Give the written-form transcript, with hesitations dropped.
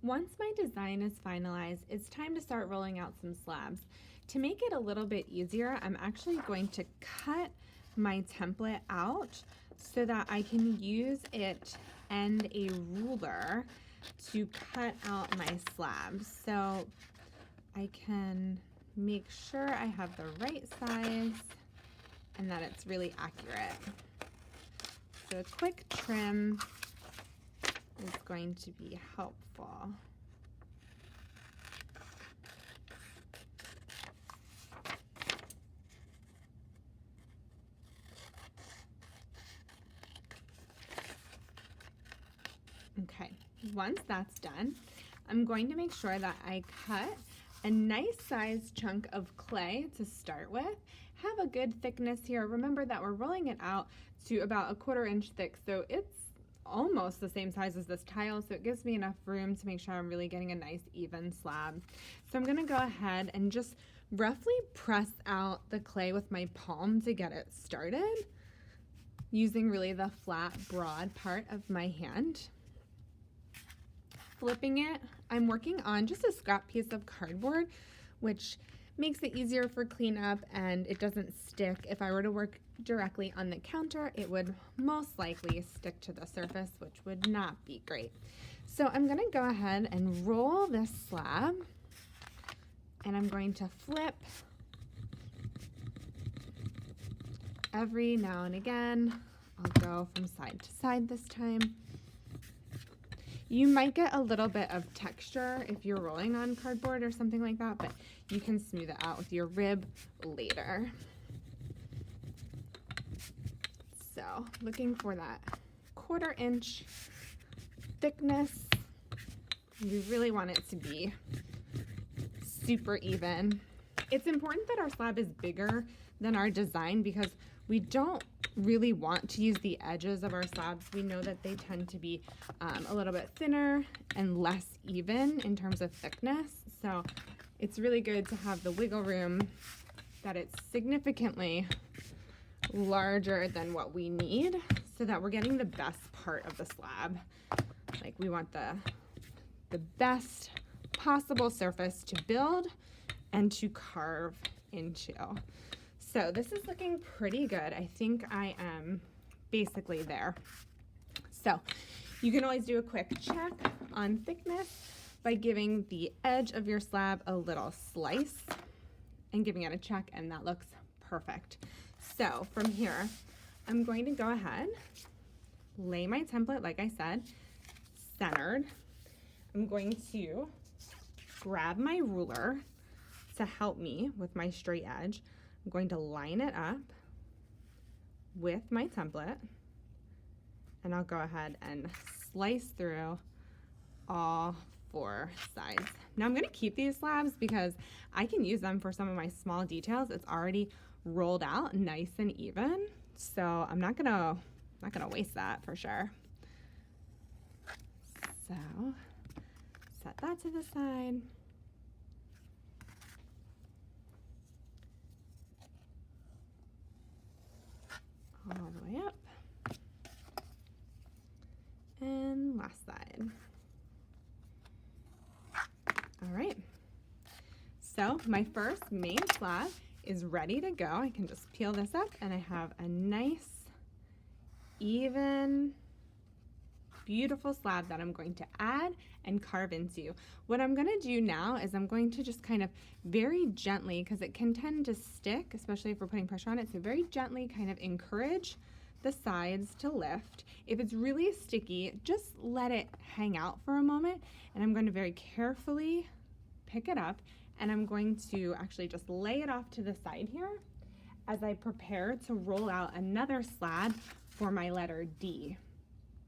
Once my design is finalized, it's time to start rolling out some slabs. To make it a little bit easier, I'm actually going to cut my template out so that I can use it and a ruler to cut out my slabs. So I can make sure I have the right size and that it's really accurate. So a quick trim is going to be helpful. Okay, once that's done, I'm going to make sure that I cut a nice sized chunk of clay to start with. Have a good thickness here. Remember that we're rolling it out to about 1/4 inch thick, so it's almost the same size as this tile, so it gives me enough room to make sure I'm really getting a nice even slab. So I'm gonna go ahead and just roughly press out the clay with my palm to get it started, using really the flat, broad part of my hand. Flipping it, I'm working on just a scrap piece of cardboard, which makes it easier for cleanup and it doesn't stick. If I were to work directly on the counter, it would most likely stick to the surface, which would not be great. So I'm gonna go ahead and roll this slab, and I'm going to flip every now and again. I'll go from side to side this time. You might get a little bit of texture if you're rolling on cardboard or something like that, but you can smooth it out with your rib later. So looking for that 1/4 inch thickness. We really want it to be super even. It's important that our slab is bigger than our design because we don't really want to use the edges of our slabs. We know that they tend to be a little bit thinner and less even in terms of thickness. So it's really good to have the wiggle room that it's significantly larger than what we need so that we're getting the best part of the slab. Like we want the best possible surface to build and to carve into. So this is looking pretty good. I think I am basically there. So you can always do a quick check on thickness by giving the edge of your slab a little slice and giving it a check, and that looks perfect. So from here, I'm going to go ahead, lay my template, like I said, centered. I'm going to grab my ruler to help me with my straight edge. I'm going to line it up with my template, and I'll go ahead and slice through all 4 sides. Now I'm going to keep these slabs because I can use them for some of my small details. It's already rolled out nice and even, so I'm not gonna waste that for sure. So set that to the side. All the way up. And last side. All right. So my first main slab is ready to go. I can just peel this up and I have a nice, even, beautiful slab that I'm going to add and carve into. What I'm going to do now is I'm going to just kind of very gently, because it can tend to stick, especially if we're putting pressure on it, so very gently kind of encourage the sides to lift. If it's really sticky, just let it hang out for a moment, and I'm going to very carefully pick it up, and I'm going to actually just lay it off to the side here as I prepare to roll out another slab for my letter D.